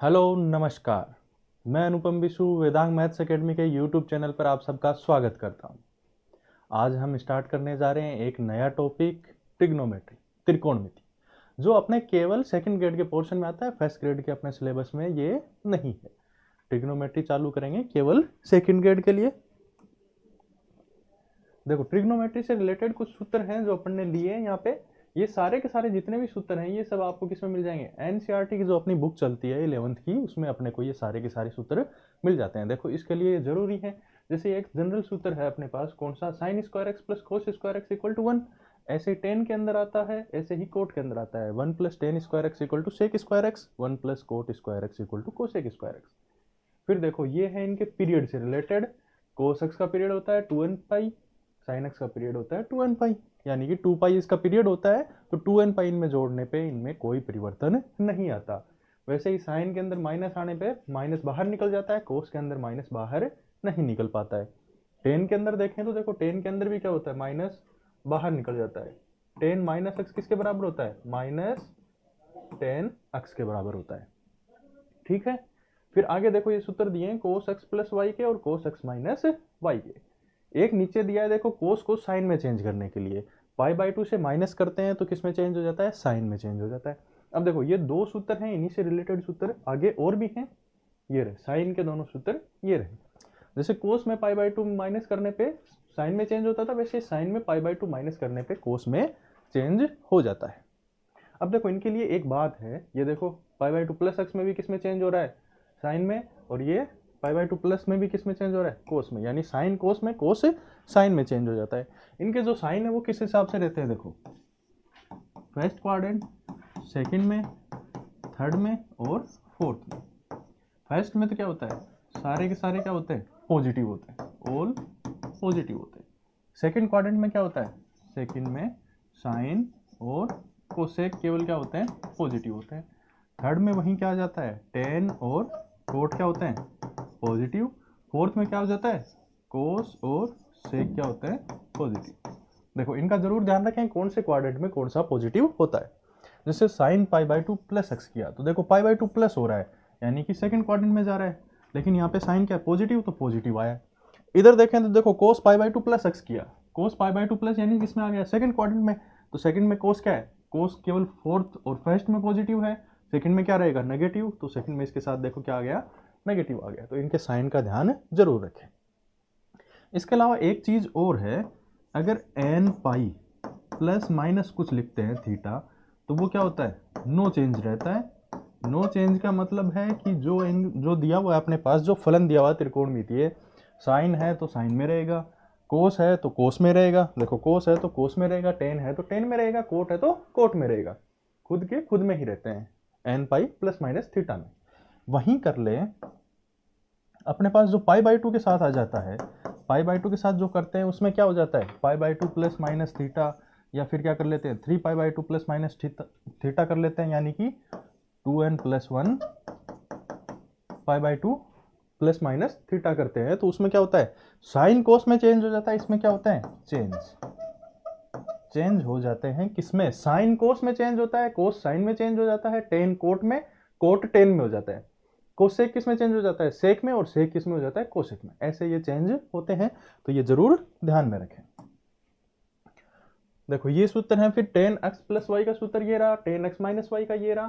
Hello नमस्कार। मैं अनुपम Bishu Vedang maths academy के यूट्यूब चैनल पर आप सबका स्वागत करता हूं। आज हम स्टार्ट करने जा रहे हैं एक नया टॉपिक, ट्रिग्नोमेट्री, त्रिकोणमिति, जो अपने केवल सेकंड ग्रेड के पोर्शन में आता है। फर्स्ट ग्रेड के अपने सिलेबस में ये नहीं है। ट्रिग्नोमेट्री चालू करेंगे केवल सेकंड ग्रेड के लिए। देखो, ट्रिग्नोमेट्री से रिलेटेड कुछ सूत्र हैं जो अपन ने लिए हैं यहाँ पे। ये सारे के सारे जितने भी सूत्र हैं ये सब आपको किसमें मिल जाएंगे, एनसीईआरटी की जो अपनी बुक चलती है 11th की, उसमें अपने को ये सारे के सारे सूत्र मिल जाते हैं। देखो, इसके लिए जरूरी है, जैसे एक जनरल सूत्र है अपने पास, कौन सा, sine square x plus cos square x equal to 1। ऐसे टेन के अंदर आता है, ऐसे ही कोट के अंदर आता है, 1 plus tan square x equal to sec square x, 1 plus cot square x equal to cosec square x. फिर देखो, ये है इनके पीरियड से रिलेटेड। कोस एक्स का पीरियड होता है 2n पाई, साइन एक्स का पीरियड होता है 2n पाई, यानी कि 2 पाई इसका पीरियड होता है, तो 2n पाई इनमें जोड़ने पे इनमें कोई परिवर्तन नहीं आता। वैसे ही साइन के अंदर माइनस आने पे माइनस बाहर निकल जाता है, कोस के अंदर माइनस बाहर नहीं निकल पाता है। टेन के अंदर देखें तो देखो, टेन के अंदर भी क्या होता है, माइनस बाहर निकल जाता है। टेन माइनस एक्स किसके बराबर होता है, माइनस टेन एक्स के बराबर होता है। ठीक है। फिर आगे देखो, ये सूत्र दिए हैं कोस एक्स प्लस वाई के और कोस एक्स माइनस वाई के। एक नीचे दिया है, देखो, कोस को साइन में चेंज करने के लिए पाई बाई 2 से माइनस करते हैं तो किस में चेंज हो जाता है, साइन में चेंज हो जाता है। अब देखो, ये दो सूत्र हैं, इन्हीं से रिलेटेड सूत्र आगे और भी हैं। ये रहे साइन के दोनों सूत्र, ये रहे। जैसे कोस में पाई बाई 2 माइनस करने पे साइन में चेंज होता था, वैसे साइन में पाई बाई 2 माइनस करने पे कोस में चेंज हो जाता है। अब देखो, इनके लिए एक बात है, ये देखो, पाई बाई 2 प्लस एक्स में भी किस में चेंज हो रहा है, साइन में, और ये पाई बाई 2 प्लस में भी किस में चेंज हो रहा है, कोस में, यानी साइन कोस में, कोस साइन में चेंज हो जाता है। इनके जो साइन है वो किस हिसाब से रहते हैं, देखो, फर्स्ट क्वाड्रेंट, सेकंड में, थर्ड में और फोर्थ में। फर्स्ट में तो क्या होता है, सारे के सारे क्या होते हैं, पॉजिटिव होते हैं, ऑल पॉजिटिव होते हैं। सेकंड क्वाड्रेंट में क्या होता है, सेकंड में साइन और कोसेक केवल क्या होते हैं, पॉजिटिव होते हैं। थर्ड में वहीं क्या आ जाता है, टेन और कोट क्या होते हैं, पॉजिटिव। फोर्थ में क्या हो जाता है, कोस और सेक क्या होते हैं, पॉजिटिव। देखो, इनका जरूर ध्यान रखें कौन से क्वाड्रेंट में कौन सा पॉजिटिव होता है। जैसे sine pi by 2 plus x किया तो देखो पाई बाई 2 प्लस हो रहा है, यानी कि सेकंड क्वाड्रेंट में जा रहा है, लेकिन यहाँ पे साइन क्या है, पॉजिटिव, तो पॉजिटिव आया। इधर देखें तो देखो, कोस पाई बाई 2 प्लस एक्स किया, कोस पाई बाई 2 प्लस यानी किसमें आ गया, सेकंड क्वाड्रेंट में, तो सेकंड में कोस क्या है, कोस केवल फोर्थ और फर्स्ट में पॉजिटिव है, सेकंड में क्या रहेगा, नेगेटिव, तो सेकंड में इसके साथ देखो क्या आ गया, नेगेटिव आ गया। तो इनके साइन का ध्यान जरूर रखें। इसके अलावा एक चीज और है, अगर एन पाई प्लस माइनस कुछ लिखते हैं थीटा, तो वो क्या होता है, नो चेंज रहता है। नो चेंज का मतलब है कि जो दिया हुआ है अपने पास, जो फलन दिया हुआ है त्रिकोणमितीय, साइन है तो साइन में रहेगा, कोस है तो कोस में रहेगा, देखो कोस है तो कोस में रहेगा, टेन है तो टेन में रहेगा, कोट है तो कोट में रहेगा, खुद के खुद में ही रहते हैं n pi plus minus theta में। वहीं कर ले, अपने पास जो पाई बाई 2 के साथ आ जाता है, पाई बाई 2 के साथ जो करते हैं उसमें क्या हो जाता है, pi by 2 plus minus theta, या फिर क्या कर लेते हैं, 3 pi by 2 plus minus theta कर लेते हैं, यानी कि 2n plus 1 pi by 2 plus minus theta करते हैं, तो उसमें क्या होता है, साइन कोस में चेंज हो जाता है, इसमें क्या होता है, चेंज हो जाते हैं, किसमें, साइन कोस में चेंज होता है, कोस साइन में चेंज हो जाता है, टेन कोट में, कोट टेन में हो जाता है, कोसेक किस में चेंज हो जाता है, सेक में, और सेक किस में हो जाता है, कोसेक में। ऐसे ये चेंज होते हैं, तो ये जरूर ध्यान में रखें। देखो, ये सूत्र है, फिर टेन एक्स प्लस वाई का सूत्र ये रहा, टेन एक्स माइनस वाई का ये रहा,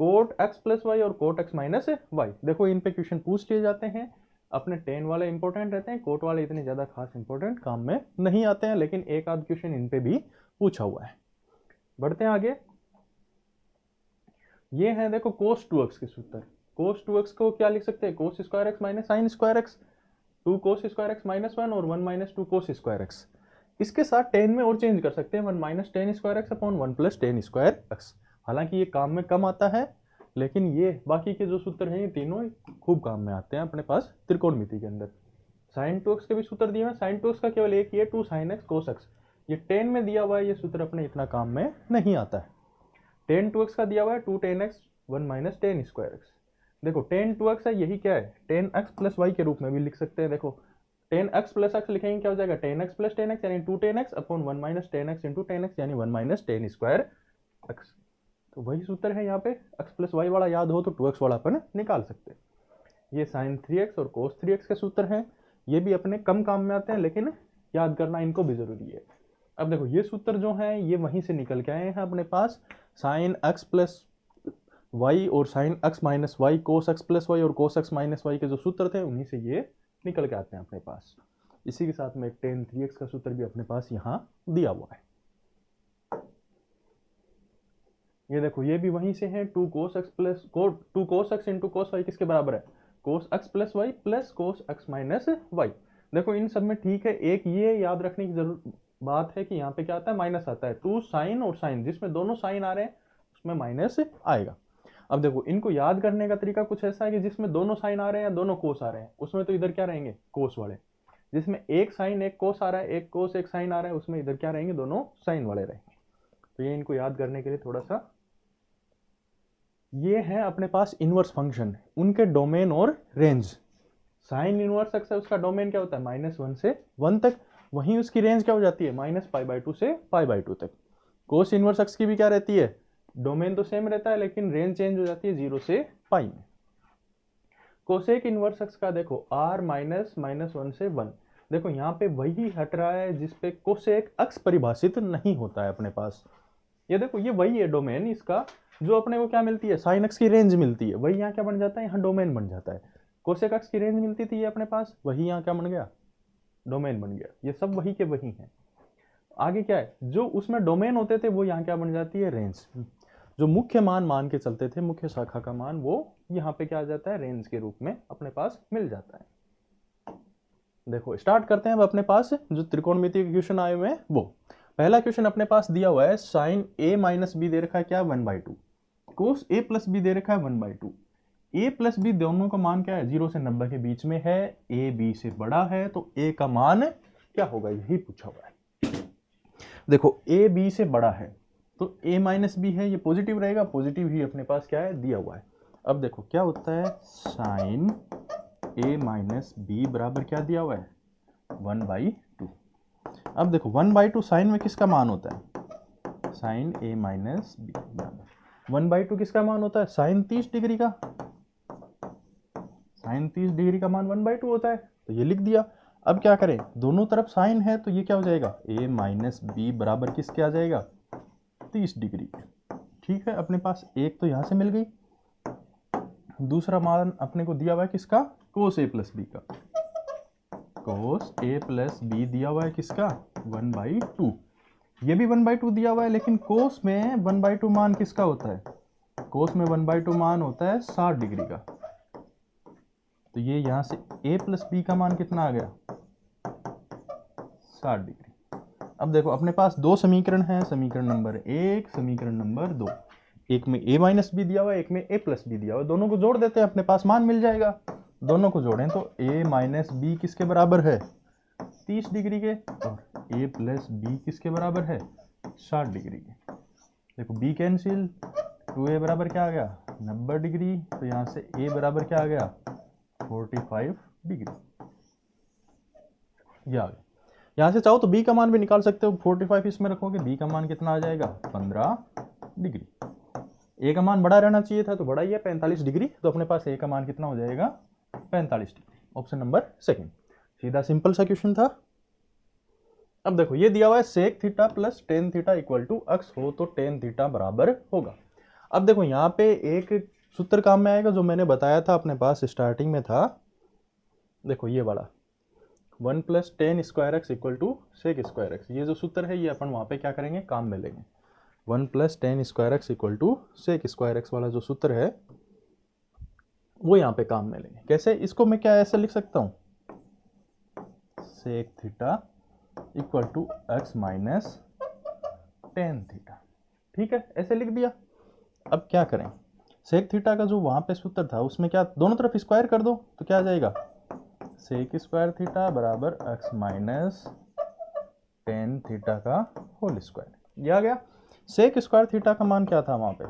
कोट एक्स प्लस वाई और कोट एक्स माइनस वाई। देखो, इन पे क्वेश्चन पूछ किए जाते हैं। अपने टेन वाले इंपॉर्टेंट रहते हैं, कोट वाले इतने ज्यादा खास इंपॉर्टेंट काम में नहीं आते हैं, लेकिन एक आध क्वेश्चन इन पे भी पूछा हुआ है। बढ़ते हैं आगे। ये है, देखो, कोस 2x के सूत्र। कोस 2x को क्या लिख सकते हैं, कोस square x minus sign square x, 2 cos square x minus 1 और 1 माइनस 2 कोस स्क्वायर एक्स। इसके साथ टेन में और चेंज कर सकते हैं, 1 minus ten square x upon 1 plus tan square x. हालांकि ये काम में कम आता है, लेकिन ये बाकी के जो सूत्र हैं ये तीनों खूब काम में आते हैं अपने पास त्रिकोणमिति के अंदर। साइन 2x के भी सूत्र दिए हैं, साइन 2x का केवल एक ही है, 2 साइन एक्स कोस एक्स। ये टेन में दिया हुआ है, ये सूत्र अपने इतना काम में नहीं आता है। टेन 2x का दिया हुआ है, 2 ten x 1 minus ten square x. देखो, टेन 2x है, यही क्या है, टेन एक्स प्लस वाई के रूप में भी लिख सकते हैं। देखो, टेन एक्स प्लस एक्स लिखेंगे क्या हो जाएगा, ten x plus ten x यानी 2 ten x upon 1 minus ten x into ten x यानी 1 माइनस टेन स्क्वायर एक्स। तो वही सूत्र है यहाँ पे, x प्लस वाई वाला याद हो तो 2x वाला अपन निकाल सकते हैं। ये sin 3x और cos 3x के सूत्र हैं, ये भी अपने कम काम में आते हैं लेकिन याद करना इनको भी जरूरी है। अब देखो ये सूत्र जो है ये वहीं से निकल के आए हैं अपने पास, sin x प्लस वाई और sin x minus y, cos x plus y और cos x माइनस वाई के जो सूत्र थे उन्हीं से ये निकल के आते हैं अपने पास। इसी के साथ में tan 3x का सूत्र भी अपने पास यहाँ दिया हुआ है। ये देखो ये भी वहीं से है, 2 cos x plus 2 cos x into cos y किसके बराबर है, cos x plus y plus cos x minus y. देखो इन सब में ठीक है, एक ये याद रखने की जरूर बात है कि यहाँ पे क्या आता है, माइनस आता है। 2 साइन और साइन, जिसमें दोनों साइन आ रहे हैं उसमें माइनस आएगा। अब देखो इनको याद करने का तरीका कुछ ऐसा है कि जिसमें दोनों साइन आ रहे हैं या दोनों कोस आ रहे हैं उसमें तो इधर क्या रहेंगे, कोस वाले। जिसमें एक साइन एक कोस आ रहा है, एक कोस एक साइन आ रहा है, उसमें इधर क्या रहेंगे, दोनों साइन वाले रहेंगे। तो ये इनको याद करने के लिए थोड़ा सा, ये है अपने पास इनवर्स फंक्शन, उनके डोमेन और रेंज। साइन इनवर्स एक्स है, उसका डोमेन क्या होता है -1 से 1 तक, वहीं उसकी रेंज क्या हो जाती है -π/2 से π/2 तक। कोस इनवर्स एक्स की भी क्या रहती है, डोमेन तो सेम रहता है लेकिन रेंज चेंज हो जाती है 0 से π में। कोसेक इनवर्स एक्स का देखो r -1 से 1, देखो यहाँ पे वही हट रहा है जिसपे कोसेक एक्स परिभाषित नहीं होता है अपने पास। ये देखो ये वही है डोमेन इसका, जो अपने को क्या मिलती है, साइन एक्स की रेंज मिलती है, वही यहाँ क्या बन जाता है, यहाँ डोमेन बन जाता है। कोसेक एक्स की रेंज मिलती थी ये अपने पास, वही यहाँ क्या बन गया, डोमेन बन गया। ये सब वही के वही हैं। आगे क्या है, जो उसमें डोमेन होते थे वो यहाँ क्या बन जाती है, रेंज। जो मुख्य मान मान के चलते थे, मुख्य शाखा का मान, वो यहाँ पे क्या आ जाता है, रेंज के रूप में अपने पास मिल जाता है। देखो स्टार्ट करते हैं अब अपने पास जो त्रिकोणमितीय क्वेश्चन आए हुए हैं वो। पहला क्वेश्चन अपने पास दिया हुआ है, साइन a माइनस बी दे रखा है क्या, 1/2, कोस a प्लस बी दे रखा है 1/2। a प्लस बी दोनों का मान क्या है, 0 से 90 के बीच में है, a b से बड़ा है तो a का मान क्या होगा, यही पूछा हुआ है। देखो a b से बड़ा है तो a माइनस बी है, ये पॉजिटिव रहेगा, पॉजिटिव ही अपने पास क्या है, दिया हुआ है। अब देखो क्या होता है, साइन a माइनस बी बराबर क्या दिया हुआ है, 1/2। अब देखो 1/2 साइन में किसका मान होता है, साइन a माइनस बी बराबर 1/2 किसका मान होता है, साइन 30 डिग्री का। साइन 30 डिग्री का मान 1/2 होता है, तो ये लिख दिया। अब क्या करें, दोनों तरफ साइन है तो ये क्या हो जाएगा, a माइनस बी बराबर किसके आ जाएगा, 30 डिग्री के। ठीक है, अपने पास एक तो यहां से मिल गई, दूसरा मान अपने को दिया हुआ है किसका, कोस a प्लस बी का। कोस a प्लस बी दिया हुआ है किसका, 1/2। ये भी 1/2 दिया हुआ है, लेकिन कोस में 1/2 मान किसका होता है, कोस में 1/2 मान होता है 60 डिग्री का। तो ये यहां से a प्लस बी का मान कितना आ गया, 60 डिग्री। अब देखो अपने पास दो समीकरण हैं, समीकरण नंबर 1, समीकरण नंबर 2। एक में a माइनस बी दिया हुआ है, एक में a प्लस बी दिया हुआ है, दोनों को जोड़ देते हैं, अपने पास मान मिल जाएगा। दोनों को जोड़ें तो a माइनस बी किसके बराबर है, 30 डिग्री के, और a प्लस बी किसके बराबर है, 60 डिग्री के। देखो b कैंसिल, 2a बराबर क्या आ गया, 90 डिग्री, तो यहाँ से a बराबर क्या आ गया, 45 डिग्री। ये आ गया। यहाँ से चाहो तो b का मान भी निकाल सकते हो, 45 इसमें रखोगे, b का मान कितना आ जाएगा, 15 डिग्री। a का मान बड़ा रहना चाहिए था तो बड़ा ही है 45 डिग्री, तो अपने पास a का मान कितना हो जाएगा, 45 डिग्री। ऑप्शन नंबर सेकंड, सीधा सिंपल सा क्वेश्चन था। अब देखो ये दिया हुआ है sec theta plus tan theta equal to x हो तो टेन थीटा बराबर होगा। अब देखो यहाँ पे एक सूत्र काम में आएगा जो मैंने बताया था, अपने पास स्टार्टिंग में था, देखो ये वाला 1 plus tan square x equal to sec square x. ये जो सूत्र है ये अपन वहाँ पे क्या करेंगे, काम में लेंगे। 1 plus tan square x equal to sec square x वाला जो सूत्र है वो यहाँ पे काम में लेंगे। कैसे, इसको मैं क्या ऐसे लिख सकता हूँ, sec theta equal to x minus tan theta. ठीक है, ऐसे लिख दिया। अब क्या करें, सेक थीटा का जो वहां पे सूत्र था उसमें क्या, दोनों तरफ स्क्वायर कर दो तो क्या आ जाएगा, सेक स्क्वायर थीटा बराबर एक्स माइनस टेन थीटा का होल स्क्वायर। ये आ गया। सेक स्क्वायर थीटा का मान क्या था वहां पे,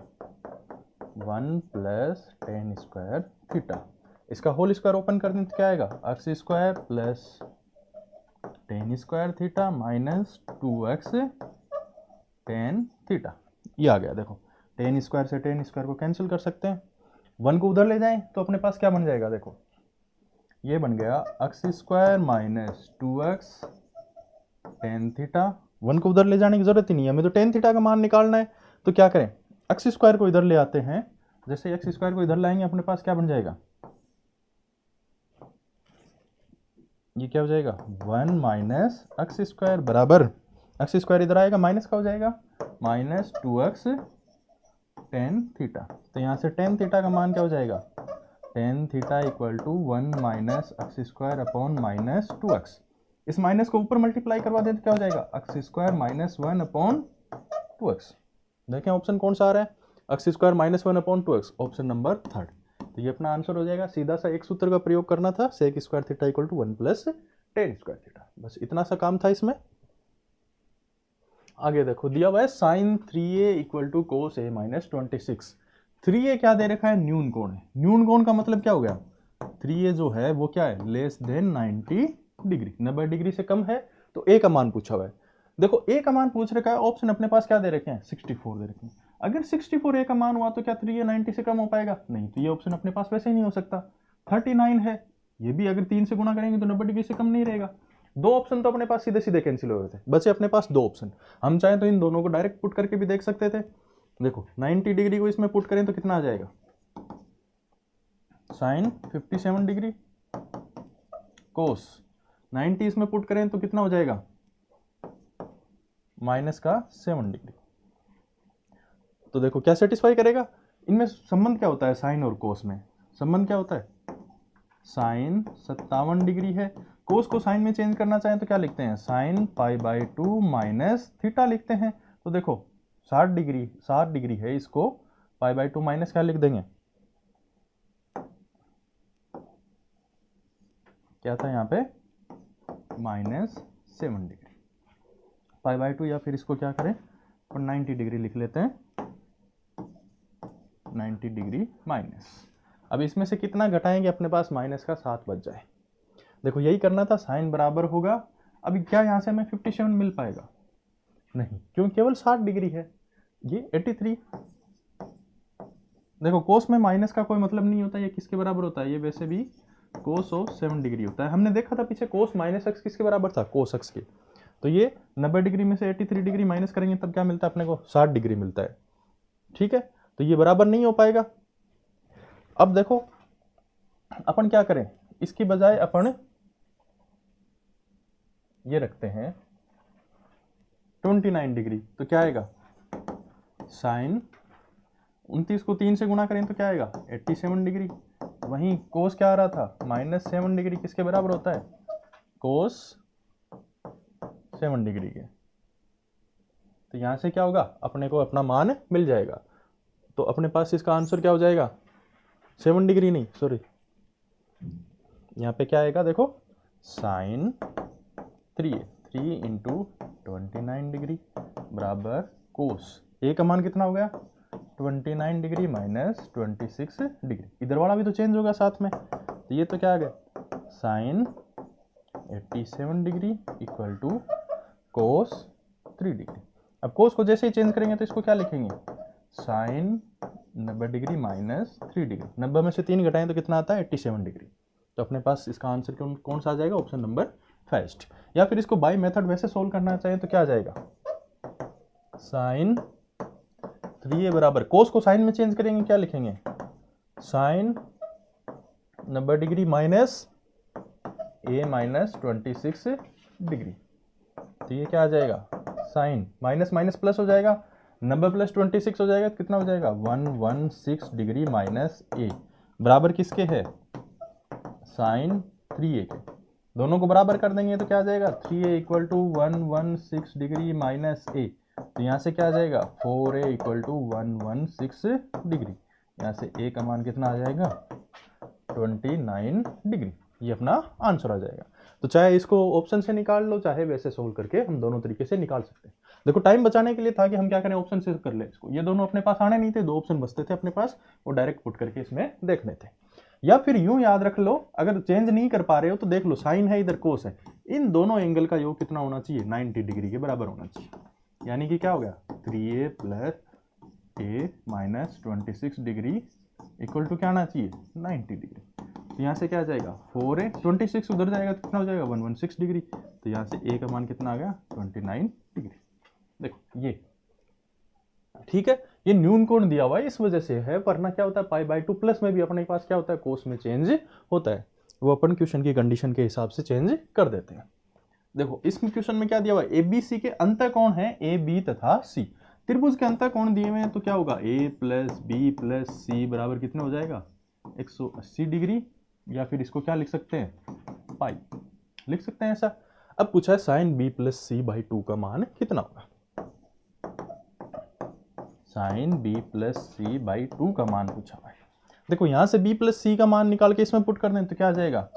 1 प्लस टेन स्क्वायर थीटा। इसका होल स्क्वायर ओपन कर दें तो क्या आएगा, x square plus tan square theta minus 2x tan theta. ये आ गया। देखो टेन स्क्वायर से टेन स्क्वायर को कैंसिल कर सकते हैं। 1 को उधर ले जाएं तो अपने पास क्या बन जाएगा, देखो ये बन गया x square minus 2x tan theta. 1 को उधर ले जाने की जरूरत ही नहीं है, हमें तो टेन थीटा का मान निकालना है। तो क्या करें, एक्स स्क्वायर को इधर ले आते हैं। जैसे एक्स स्क्वायर को इधर लाएंगे अपने पास क्या बन जाएगा, ये क्या हो जाएगा 1 माइनस एक्स स्क्वायर बराबर, एक्स स्क्वायर इधर आएगा माइनस का हो जाएगा माइनस 2x टेन थीटा। तो यहाँ से टेन थीटा का मान क्या हो जाएगा, tan theta equal to 1 minus x square upon minus 2x। इस माइनस को ऊपर मल्टीप्लाई करवा दें तो क्या हो जाएगा, x square minus 1 upon 2x। देखें ऑप्शन कौन सा आ रहा है, x square minus 1 upon 2x, option number 3। तो ये अपना आंसर हो जाएगा। सीधा सा एक सूत्र का प्रयोग करना था, sec square theta equal to 1 plus tan square theta, बस इतना सा काम था इसमें। आगे देखो दिया हुआ है sine 3a equal to cos a minus 26। 3a क्या दे रखा है, न्यून कोण है। न्यून कोण का मतलब क्या हो गया, 3a जो है वो क्या है, लेस देन 90 डिग्री, 90 डिग्री से कम है। तो a का मान पूछा हुआ है। देखो a का मान पूछ रखा है, ऑप्शन अपने पास क्या दे रखे हैं, 64 दे रखे हैं। अगर 64 a का मान हुआ तो क्या 3a 90 से कम हो पाएगा, नहीं। तो ये ऑप्शन अपने पास वैसे ही नहीं हो सकता। 39 है, ये भी अगर 3 से गुणा करेंगे तो 90 डिग्री से कम नहीं रहेगा। दो ऑप्शन तो अपने पास सीधे सीधे कैंसिल हो रहे थे, बचे अपने पास दो ऑप्शन। हम चाहें तो इन दोनों को डायरेक्ट पुट करके भी देख सकते थे। देखो 90 डिग्री को इसमें पुट करें तो कितना आ जाएगा, साइन 57 डिग्री, कोस 90 इसमें पुट करें तो कितना हो जाएगा, माइनस का 7 डिग्री। तो देखो क्या सेटिस्फाई करेगा, इनमें संबंध क्या होता है, साइन और कोस में संबंध क्या होता है, साइन 57 डिग्री है। कोस को साइन में चेंज करना चाहें तो क्या लिखते हैं, sine pi by 2 minus theta लिखते हैं। तो देखो 60 डिग्री है, इसको पाई बाई 2 माइनस क्या लिख देंगे, क्या था यहाँ पे माइनस 7 डिग्री पाई बाई 2, या फिर इसको क्या करें और 90 डिग्री लिख लेते हैं, 90 डिग्री माइनस। अब इसमें से कितना घटाएंगे, अपने पास माइनस का 7 बच जाए। देखो यही करना था, साइन बराबर होगा। अभी क्या यहाँ से हमें 57 मिल पाएगा, नहीं, क्यों, केवल 60 डिग्री है, ये 83। देखो कोस में माइनस का कोई मतलब नहीं होता, ये किसके बराबर होता है, ये वैसे भी कोस ऑफ 7 डिग्री होता है। हमने देखा था पीछे कोस माइनस एक्स किसके बराबर था, कोस एक्स के। तो ये 90 डिग्री में से 83 डिग्री माइनस करेंगे तब क्या मिलता है अपने को, 60 डिग्री मिलता है। ठीक है, तो ये बराबर नहीं हो पाएगा। अब देखो अपन क्या करें, इसकी बजाय अपन ये रखते हैं 29 डिग्री। तो क्या आएगा, साइन 29 को 3 से गुणा करें तो क्या आएगा 87 डिग्री। वहीं कोस क्या आ रहा था, माइनस 7 डिग्री, किसके बराबर होता है, कोस 7 डिग्री के। तो यहां से क्या होगा, अपने को अपना मान मिल जाएगा। तो अपने पास इसका आंसर क्या हो जाएगा, 7 डिग्री नहीं, सॉरी, यहाँ पे क्या आएगा, देखो साइन 3 इंटू 29 डिग्री बराबर कोस ए का मान कितना हो गया, 29 डिग्री माइनस 26 डिग्री। इधर वाला भी तो चेंज होगा साथ में, तो ये तो क्या आ गया, sine 87 degree equal to cos 3 degree. अब कोस को जैसे ही चेंज करेंगे तो इसको क्या लिखेंगे, साइन 90 डिग्री माइनस 3 डिग्री। 90 में से 3 घटाएं तो कितना आता है 87 डिग्री। तो अपने पास इसका आंसर कौन सा आ जाएगा, ऑप्शन नंबर फर्स्ट। या फिर इसको बाय मेथड वैसे सोल्व करना चाहिए तो क्या आ जाएगा, साइन 3a बराबर, कोस को साइन में चेंज करेंगे क्या लिखेंगे, sine 90 degree minus a minus 26 degree. तो ये क्या आ जाएगा, साइन माइनस माइनस प्लस हो जाएगा, 90 प्लस 26 हो जाएगा, कितना हो जाएगा 116 डिग्री माइनस a बराबर किसके है, साइन 3a के। दोनों को बराबर कर देंगे तो क्या आ जाएगा, 3a equal to 116 degree minus a। तो यहाँ से क्या आ जाएगा, 4a इक्वल टू 116 डिग्री। यहाँ से a का मान कितना आ जाएगा, 29 डिग्री। ये अपना आंसर आ जाएगा। तो चाहे इसको ऑप्शन से निकाल लो, चाहे वैसे सोल्व करके हम दोनों तरीके से निकाल सकते हैं। देखो टाइम बचाने के लिए था कि हम क्या करें, ऑप्शन से कर ले इसको। ये दोनों अपने पास आने नहीं थे, दो ऑप्शन बचते थे अपने पास, वो डायरेक्ट पुट करके इसमें देख लेते। या फिर यूं याद रख लो, अगर चेंज नहीं कर पा रहे हो तो देख लो, साइन है इधर कोस है, इन दोनों एंगल का योग कितना होना चाहिए, 90 डिग्री के बराबर होना चाहिए। यानी कि क्या हो गया, 3a plus A minus 26 degree equal to क्या आना चाहिए 90 डिग्री। तो यहाँ से क्या आ जाएगा 4a, 26 उधर जाएगा तो कितना हो जाएगा 116 डिग्री। तो यहाँ से a का मान कितना आ गया 29 डिग्री। देखो ये ठीक है, ये न्यून कोण दिया हुआ है इस वजह से है, वरना क्या होता है पाई बाय 2 प्लस में भी अपने पास क्या होता है कोस में चेंज होता है, वो अपन क्वेश्चन की कंडीशन के हिसाब से चेंज कर देते हैं। देखो इस क्वेश्चन में क्या दिया हुआ है, ABC के अंतर कोण है ए बी तथा सी। त्रिभुज के अंतर कोण दिए हुए हैं तो क्या होगा a प्लस बी प्लस सी बराबर कितना हो जाएगा 180 डिग्री, या फिर इसको क्या लिख सकते हैं पाई लिख सकते हैं ऐसा। अब पूछा है sine b plus C by 2 का मान कितना होगा। Sine b plus C by 2 का मान पूछा हुआ है। देखो यहां से b प्लस सी का मान निकाल के इसमें पुट कर दें तो क्या आ जाएगा,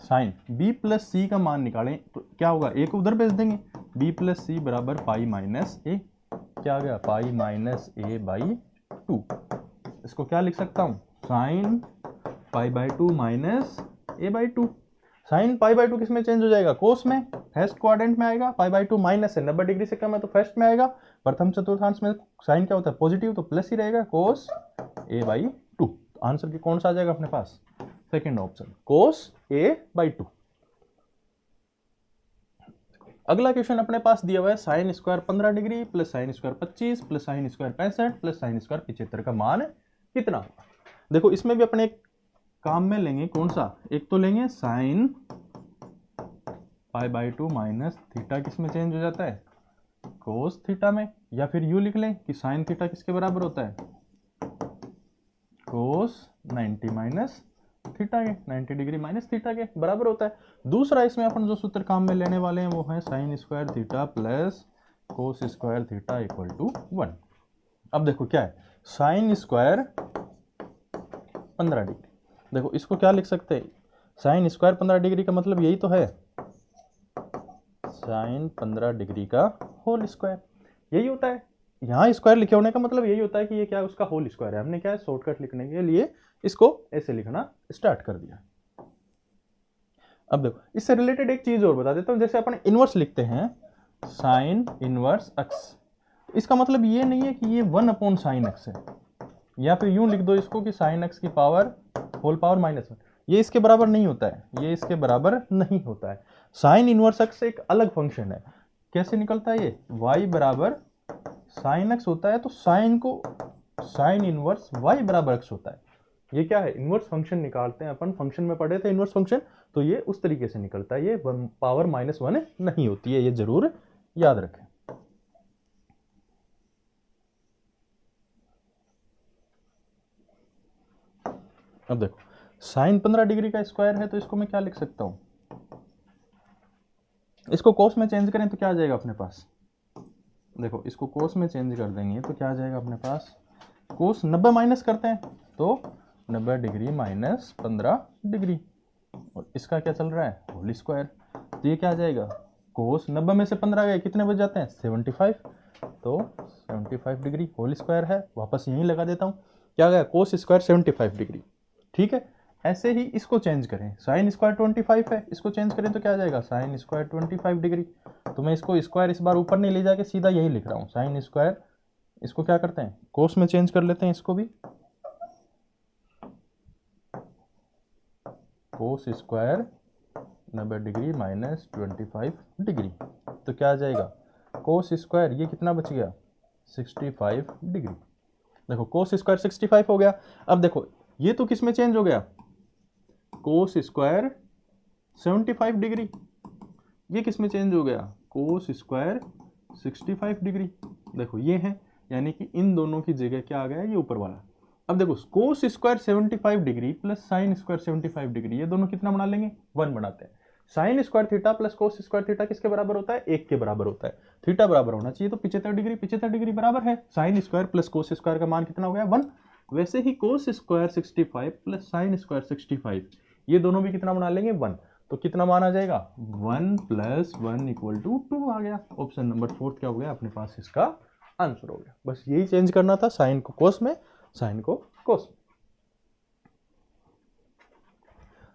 साइन b प्लस सी का मान निकालें तो क्या होगा, a को उधर भेज देंगे, b प्लस सी बराबर पाई माइनस ए, क्या आ गया पाई माइनस ए बाई 2। इसको क्या लिख सकता हूं, sine pi by 2 minus A by 2। Sine pi by 2 किस में चेंज हो जाएगा, कोस में, फर्स्ट क्वाड्रेंट में आएगा। पाई बाई 2 माइनस है, 90 डिग्री से कम है तो फर्स्ट में आएगा। प्रथम चतुर्थांश में साइन क्या होता है पॉजिटिव, तो प्लस ही रहेगा कोस ए बाई 2। तो आंसर की कौन सा आ जाएगा अपने पास, second option cos A by 2। अगला क्वेश्चन अपने पास दिया हुआ है sine square 15 degree plus sine square 25 plus sine square 65 plus sine square 75 का मान कितना होगा। देखो इसमें भी अपने एक काम में लेंगे कौन सा, एक तो लेंगे sine pi by 2 minus theta किस में चेंज हो जाता है कोस थीटा में, या फिर यू लिख लें कि साइन थीटा किसके बराबर होता है कोस 90 माइनस थीटा के, 90 डिग्री माइनस थीटा के बराबर होता है। दूसरा इसमें अपन जो सूत्र काम में लेने वाले हैं वो है sine square theta plus cos square theta equal to 1। अब देखो क्या है साइन स्क्वायर 15 डिग्री, देखो इसको क्या लिख सकते हैं, साइन स्क्वायर 15 डिग्री का मतलब यही तो है साइन 15 डिग्री का होल स्क्वायर, यही होता है। यहाँ स्क्वायर लिखे होने का मतलब यही होता है कि ये क्या है उसका होल स्क्वायर है। हमने क्या है शॉर्टकट लिखने के लिए इसको ऐसे लिखना स्टार्ट कर दिया। अब देखो इससे रिलेटेड एक चीज और बता देता हूं, जैसे अपन इनवर्स लिखते हैं साइन इनवर्स एक्स, इसका मतलब ये नहीं है कि ये 1 अपॉन साइन एक्स है, या फिर यूं लिख दो इसको कि साइन एक्स की पावर होल पावर -1, ये इसके बराबर नहीं होता है, ये इसके बराबर नहीं होता है। साइन इनवर्स एक्स एक अलग फंक्शन है। कैसे निकलता है ये, y बराबर साइन एक्स होता है तो साइन को साइन इनवर्स y बराबर x होता है। ये क्या है इनवर्स फंक्शन निकालते हैं अपन, फंक्शन में पढ़े थे इनवर्स फंक्शन, तो ये उस तरीके से निकलता है, ये पावर -1 नहीं होती है, ये जरूर याद रखें। अब देखो साइन 15 डिग्री का स्क्वायर है तो इसको मैं क्या लिख सकता हूं, इसको कोस में चेंज करें तो क्या आ जाएगा अपने पास, देखो इसको कोस में चेंज कर देंगे तो क्या आ जाएगा अपने पास, कोस 90 माइनस करते हैं तो 90 डिग्री माइनस 15 डिग्री, और इसका क्या चल रहा है होल स्क्वायर, तो ये क्या आ जाएगा कोस 90 में से 15 गए कितने बच जाते हैं 75, तो 75 डिग्री होल स्क्वायर है, वापस यहीं लगा देता हूँ, क्या गया कोस स्क्वायर 75 डिग्री। ठीक है, ऐसे ही इसको चेंज करें, साइन स्क्वायर 25 है, इसको चेंज करें तो क्या आ जाएगा साइन स्क्वायर 25 डिग्री। तो मैं इसको स्क्वायर इस बार ऊपर नहीं ले जाके सीधा यही लिख रहा हूँ साइन स्क्वायर, इसको क्या करते हैं कोस में चेंज कर लेते हैं, इसको भी cos square 90 degree minus 25 degree, तो क्या आ जाएगा कोस स्क्वायर, ये कितना बच गया 65 डिग्री। देखो कोस स्क्वायर 65 हो गया। अब देखो ये तो किस में चेंज हो गया, कोस स्क्वायर 75 डिग्री, ये किस में चेंज हो गया कोस स्क्वायर 65 डिग्री। देखो ये है, यानी कि इन दोनों की जगह क्या आ गया ये ऊपर वाला। अब देखो cos square 75 degree plus sine square 75 degree, ये दोनों कितना बना लेंगे 1 बनाते हैं। Sign square theta plus cos square theta किसके बराबर होता है 1 के बराबर होता है, थीटा बराबर होना चाहिए तो 75 डिग्री, 75 डिग्री बराबर है sine square plus cos square का मान कितना हो गया 1। वैसे ही cos square 65 plus sine square 65, ये दोनों भी कितना बना लेंगे 1, तो कितना मान आ जाएगा 1 + 1 = 2 आ गया। ऑप्शन नंबर 4 क्या हो गया अपने पास, इसका आंसर हो गया। बस यही चेंज करना था, साइन को कोस में, साइन को कोस में।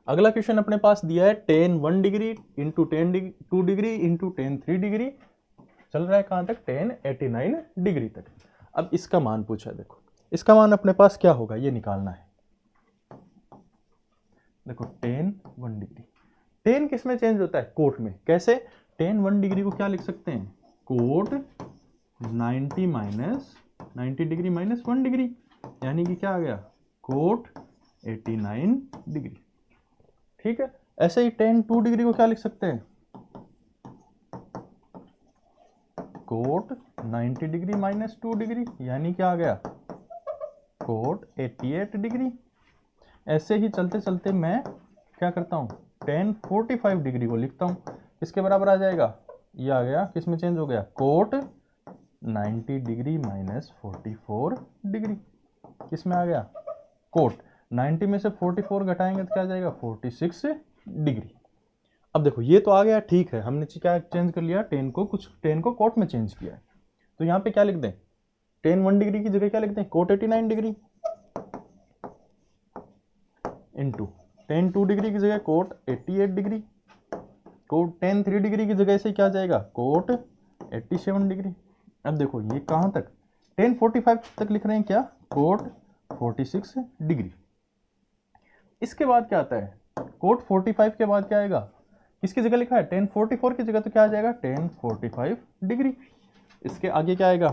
अगला क्वेश्चन अपने पास दिया है tan 1 degree into tan 2 degree into tan 3 degree, चल रहा है कहां तक tan 89 डिग्री तक। अब इसका मान पूछा है, देखो इसका मान अपने पास क्या होगा ये निकालना है। देखो tan 1 डिग्री, tan किस में चेंज होता है, कोट में। कैसे, tan 1 डिग्री को क्या लिख सकते हैं, cot 90 minus 90 degree minus 1 degree, यानी कि क्या आ गया, कोट 89 डिग्री। ठीक है, ऐसे ही tan 2 डिग्री को क्या लिख सकते हैं, कोट 90 डिग्री माइनस 2 डिग्री, यानी क्या आ गया, कोट 88 डिग्री। ऐसे ही चलते चलते मैं क्या करता हूँ, tan 45 डिग्री को लिखता हूँ, इसके बराबर आ जाएगा, ये आ गया किस में चेंज हो गया, कोट 90 डिग्री माइनस 44 डिग्री, किस में आ गया, कोट 90 में से 44 घटाएंगे तो क्या आ जाएगा, 46 डिग्री। अब देखो ये तो आ गया, ठीक है, हमने क्या चेंज कर लिया, tan को कोट में चेंज किया है। तो यहाँ पे क्या लिख दें, tan 1 डिग्री की जगह क्या लिख दें, cot 89 degree into tan 2 degree की जगह cot 88 degree, cot tan 3 degree की जगह से क्या जाएगा, कोट 87 डिग्री। अब देखो ये कहाँ तक, tan 45 तक लिख रहे हैं क्या, कोट 46 डिग्री। इसके बाद क्या आता है, कोट 45 के बाद क्या आएगा, किसकी जगह लिखा है, tan 44 की जगह, तो क्या आ जाएगा, tan 45 डिग्री। इसके आगे क्या आएगा,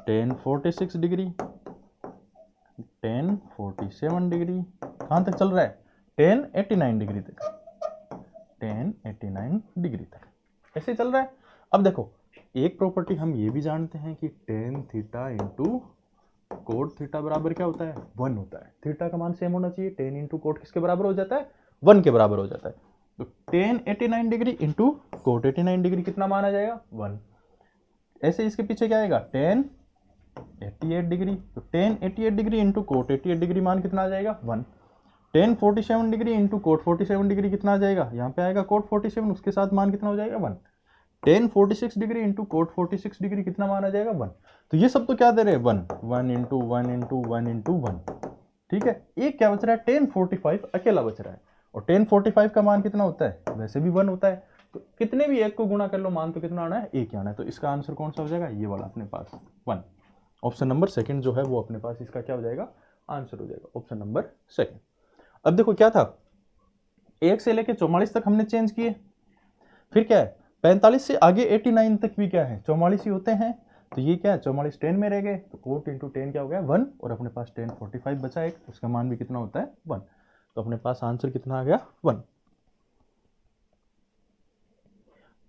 tan 46 डिग्री, tan 47 डिग्री, कहाँ तक चल रहा है, tan 89 डिग्री तक, tan 89 डिग्री तक, ऐसे चल रहा है। अब देखो एक प्रॉपर्टी हम ये भी जानते हैं कि tan theta into cot theta बराबर क्या होता है, 1 होता है। थीटा का मान सेम होना चाहिए, tan इंटू कोट किसके बराबर हो जाता है, 1 के बराबर हो जाता है। तो tan 89 degree into coat 89 degree कितना मान आ जाएगा, 1। ऐसे इसके पीछे क्या आएगा, tan 88 डिग्री, तो tan 88 degree into coat 88 degree मान कितना आ जाएगा, 1। tan 47 degree into coat 47 degree कितना आ जाएगा, यहाँ पे आएगा कोट 47, उसके साथ मान कितना हो जाएगा, 1। tan 46 degree into coat 46 degree कितना मान आ जाएगा, 1। तो ये सब तो क्या दे रहे हैं, 1 1 इंटू 1 इंटू 1 इंटू 1। ठीक है, एक क्या बच रहा है, tan 45 अकेला बच रहा है, और tan 45 का मान कितना होता है, वैसे भी 1 होता है। तो कितने भी एक को गुणा कर लो, मान तो कितना आना है, एक ही आना है। तो इसका आंसर कौन सा हो जाएगा, ये वाला अपने पास 1। ऑप्शन नंबर सेकंड जो है वो अपने पास इसका क्या हो जाएगा, आंसर हो जाएगा, ऑप्शन नंबर सेकंड। अब देखो क्या था, 1 से लेके 44 तक हमने चेंज किए, फिर क्या है 45 से आगे 89 तक भी क्या है 44 ही होते हैं। तो ये क्या है 44 10 में रह गए, तो कोट इंटू 10 क्या हो गया 1, और अपने पास tan 45 बचा एक, उसका मान भी कितना होता है 1। तो अपने पास आंसर कितना आ गया 1।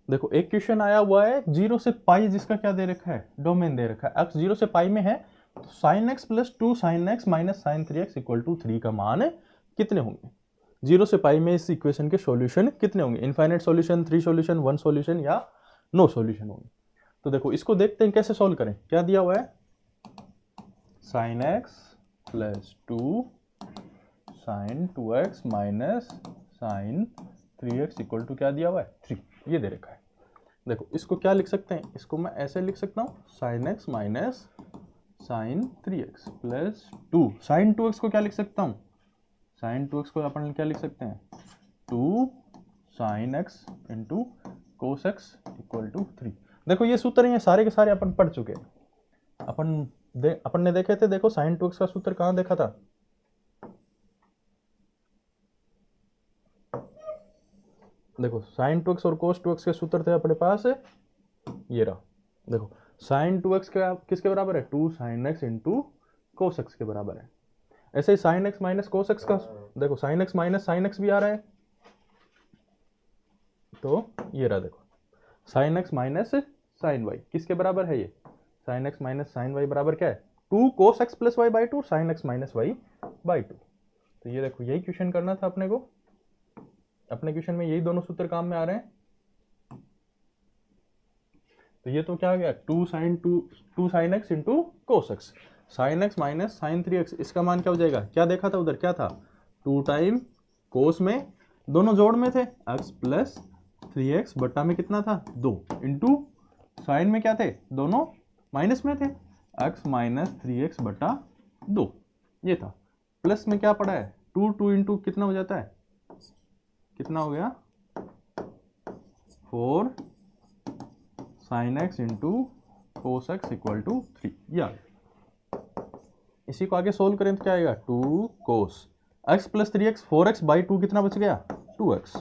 देखो एक क्वेश्चन आया हुआ है 0 से पाई, जिसका क्या दे रखा है, डोमेन दे रखा है, x 0 से पाई में है, तो sin x plus 2 sin x minus sin 3x equal to 3 का मान कितने होंगे। 0 से पाई में इस इक्वेशन के सॉल्यूशन कितने होंगे, इनफाइनाइट सॉल्यूशन, 3 सॉल्यूशन, 1 सॉल्यूशन या नो सॉल्यूशन होंगे। तो देखो इसको देखते हैं कैसे सॉल्व करें। क्या दिया हुआ है, sin x plus 2 sin 2x minus sin 3x equal to क्या दिया हुआ है 3, ये दे रखा है। देखो इसको क्या लिख सकते हैं, इसको मैं ऐसे लिख सकता हूँ sin x minus sin 3x plus 2 sin 2x को क्या लिख सकता हूँ, sin 2x को अपन क्या लिख सकते हैं 2 sin x into cos x equal to 3। देखो ये सूत्र ये सारे के सारे अपन पढ़ चुके हैं, अपन ने देखे थे। देखो sin 2x का सूत्र कहाँ देखा था, देखो sin 2x और cos 2x के सूत्र थे अपने पास, ये रहा। देखो sin 2x का किसके बराबर है, 2 sin x into cos x के बराबर है। ऐसे ही sin x minus cos x का, देखो sin x minus sin x भी आ रहा है, तो ये रहा देखो sin x minus sin y किसके बराबर है, ये sin x minus sin y बराबर क्या है 2 cos x plus y by 2 sin x minus y by 2। तो ये देखो यही क्वेश्चन करना था अपने को, अपने क्वेश्चन में यही दोनों सूत्र काम में आ रहे हैं। तो ये तो क्या आ गया 2 sin x into cos x, sin x minus sin 3x, इसका मान क्या हो जाएगा, क्या देखा था उधर, क्या था 2 टाइम cos में दोनों जोड़ में थे x प्लस 3x बट्टा में कितना था 2 इंटू साइन में क्या थे दोनों माइनस में थे x माइनस 3x बट्टा 2, ये था। प्लस में क्या पड़ा है 2 इंटू कितना हो जाता है, कितना हो गया 4 sin x into cos x equal to 3। ये आ गया। इसी को आगे सोल्व करें तो क्या आएगा 2 cos x plus 3x 4x by 2 कितना बच गया 2x।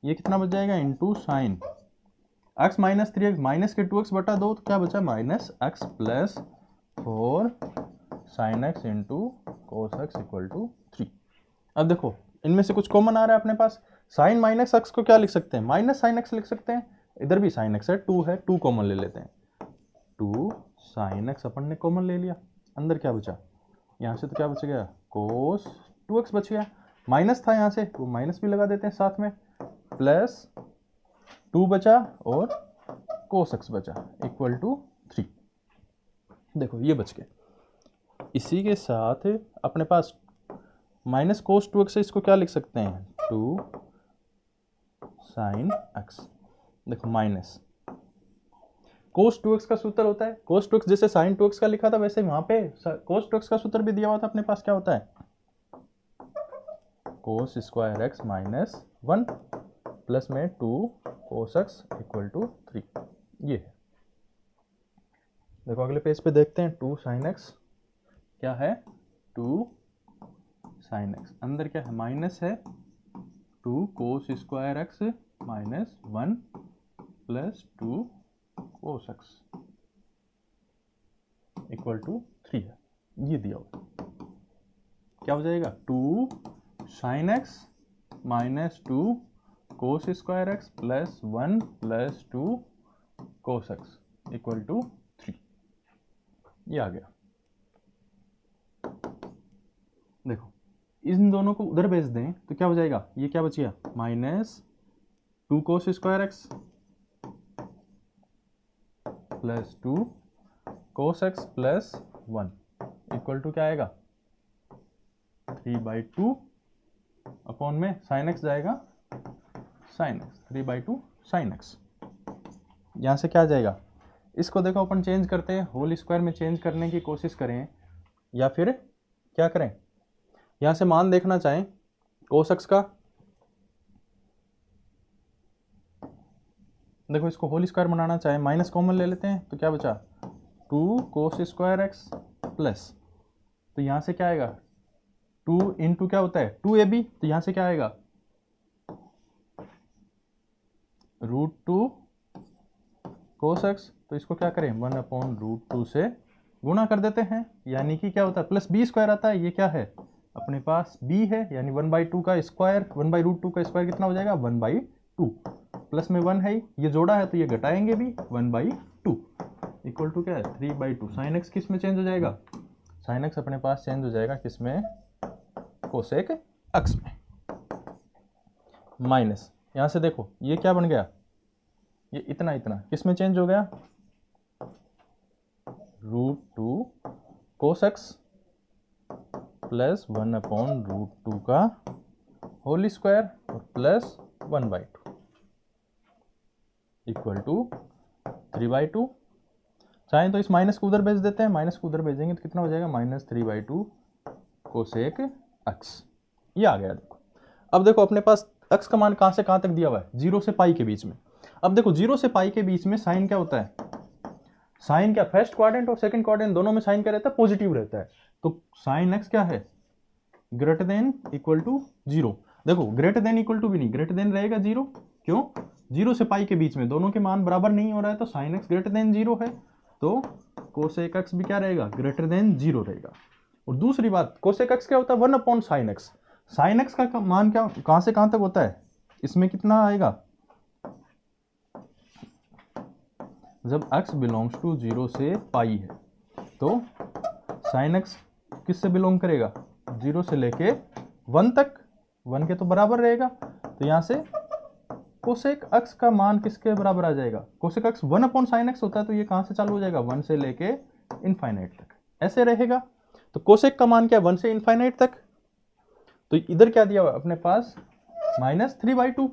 ये कितना बच जाएगा into sine x minus 3x minus के 2x बटा 2 तो क्या बचा minus x plus 4 sine x into cos x equal to 3। अब देखो इनमें से कुछ कॉमन आ रहा है अपने पास। साइन माइनस एक्स को क्या लिख सकते हैं माइनस साइन एक्स लिख सकते हैं। इधर भी साइन एक्स है 2 कॉमन ले लेते हैं। 2 साइन एक्स अपन ने कॉमन ले लिया। अंदर क्या बचा यहाँ से तो क्या बच गया कोस 2x बच गया। माइनस था यहाँ से वो माइनस भी लगा देते हैं साथ में प्लस 2 बचा और कोस एक्स बचा इक्वल टू 3। देखो ये बच गए। इसी के साथ अपने पास माइनस कोस 2x से इसको क्या लिख सकते हैं 2 साइन एक्स। देखो माइनस कोस 2x का सूत्र होता है कोस 2x जैसे साइन 2x का लिखा था वैसे वहां पे कोस 2x का सूत्र भी दिया हुआ था अपने पास। क्या होता है कोस स्क्वायर एक्स माइनस 1 प्लस में 2 कोस एक्स इक्वल टू 3। ये है। देखो अगले पेज पे देखते हैं 2 साइन एक्स क्या है 2 साइन एक्स अंदर क्या है माइनस है 2 cos square x minus 1 plus 2 cos x equal to 3 है। ये दिया हुआ क्या हो जाएगा 2 sine x minus 2 cos square x plus 1 plus 2 cos x equal to 3। ये आ गया। देखो इन दोनों को उधर भेज दें तो क्या हो जाएगा ये क्या बच गया minus 2 cos square x plus 2 cos x plus 1 equal to क्या आएगा 3/2 अपॉन में साइन एक्स जाएगा साइन एक्स 3/2 साइन एक्स। यहाँ से क्या आ जाएगा इसको देखो अपन चेंज करते हैं होल स्क्वायर में चेंज करने की कोशिश करें या फिर क्या करें यहाँ से मान देखना चाहें कोस एक्स का। देखो इसको होल स्क्वायर बनाना चाहें माइनस कॉमन ले लेते हैं तो क्या बचा 2 कोस स्क्वायर एक्स प्लस तो यहाँ से क्या आएगा 2 इंटू क्या होता है 2ab तो यहाँ से क्या आएगा √2 कोस एक्स तो इसको क्या करें 1/√2 से गुणा कर देते हैं यानी कि क्या होता है प्लस b स्क्वायर आता है। ये क्या है अपने पास b है यानी 1/2 का स्क्वायर 1/√2 का स्क्वायर कितना हो जाएगा 1/2 प्लस में 1 है ये जोड़ा है तो ये घटाएंगे भी 1/2 इक्वल टू क्या है 3/2। साइन एक्स किस में चेंज हो जाएगा साइन एक्स अपने पास चेंज हो जाएगा किस में कोसेक एक्स में। माइनस यहाँ से देखो ये क्या बन गया ये इतना किस में चेंज हो गया √2 कोस एक्स प्लस 1/√2 का होल स्क्वायर और प्लस 1/2 इक्वल टू 3/2। चाहें तो इस माइनस को उधर भेज देते हैं माइनस को उधर भेजेंगे तो कितना हो जाएगा -3/2 कोसेक एक्स। ये आ गया। देखो अब देखो अपने पास एक्स का मान कहाँ से कहाँ तक दिया हुआ है 0 से पाई के बीच में। अब देखो 0 से पाई के बीच में साइन क्या होता है साइन क्या फर्स्ट क्वाड्रेंट और सेकंड क्वाड्रेंट दोनों में साइन क्या रहता है पॉजिटिव रहता है। तो साइन एक्स क्या है ग्रेटर देन इक्वल टू 0। देखो ग्रेटर देन इक्वल टू भी नहीं ग्रेटर देन रहेगा 0 क्यों 0 से पाई के बीच में दोनों के मान बराबर नहीं हो रहा है तो साइन एक्स ग्रेटर देन 0 है तो कोसेक एक्स भी क्या रहेगा ग्रेटर देन 0 रहेगा। और दूसरी बात कोसेक एक्स क्या होता है 1/sin x। साइन एक्स का मान क्या कहां से कहां तक होता है इसमें कितना आएगा जब x बिलोंग्स टू 0 से पाई है तो साइन एक्स किससे बिलोंग करेगा 0 से लेके 1 तक 1 के तो बराबर रहेगा तो यहां से कोसेक एक्स का मान किसके बराबर आ जाएगा कोसेक एक्स 1/sin x होता है तो ये कहां से चालू हो जाएगा 1 से लेके इनफाइनाइट तक ऐसे रहेगा। तो कोसेक का मान क्या 1 से इनफाइनाइट तक तो इधर क्या दिया हुआ अपने पास -3/2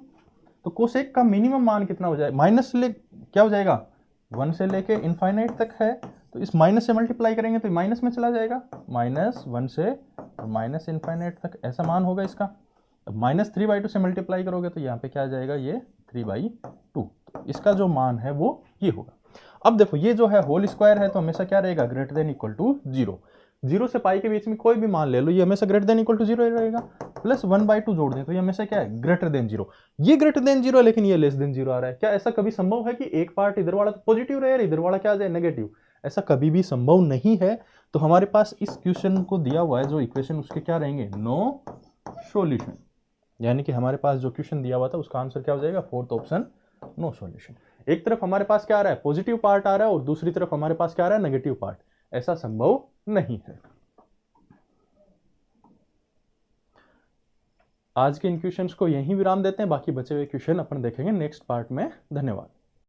तो कोसेक का मिनिमम मान कितना हो जाएगा माइनस से क्या हो जाएगा 1 से लेके इनफाइनाइट तक है तो इस माइनस से मल्टीप्लाई करेंगे तो माइनस में चला जाएगा -1 से माइनस इनफाइनाइट तक ऐसा मान होगा इसका। अब -3/2 से मल्टीप्लाई करोगे तो यहाँ पे क्या आ जाएगा ये 3/2 तो इसका जो मान है वो ये होगा। अब देखो ये जो है होल स्क्वायर है तो हमेशा क्या रहेगा, ग्रेटर देन इक्वल टू 0। 0 से पाई के बीच में कोई भी मान ले लो, ये हमेशा ग्रेटर देन इक्वल टू 0 रहेगा। प्लस 1/2 जोड़ दें तो ये हमेशा क्या है, ग्रेटर देन 0। ये ग्रेटर देन 0 है लेकिन ये लेस देन 0 आ रहा है। क्या ऐसा कभी संभव है कि एक पार्ट इधर वाला तो पॉजिटिव रहे और इधर वाला क्या आ जाए, नेगेटिव? ऐसा कभी भी संभव नहीं है। तो हमारे पास इस क्वेश्चन को दिया हुआ है जो इक्वेशन, उसके क्या रहेंगे, नो सॉल्यूशन। यानी कि हमारे पास जो क्वेश्चन दिया हुआ था उसका आंसर क्या हो जाएगा, फोर्थ ऑप्शन, नो सॉल्यूशन। एक तरफ हमारे पास क्या आ रहा है, पॉजिटिव पार्ट आ रहा है और दूसरी तरफ हमारे पास क्या आ रहा है, नेगेटिव पार्ट। ऐसा संभव नहीं है। आज के इन क्वेश्चंस को यहीं विराम देते हैं, बाकी बचे हुए क्वेश्चन अपन देखेंगे नेक्स्ट पार्ट में। धन्यवाद।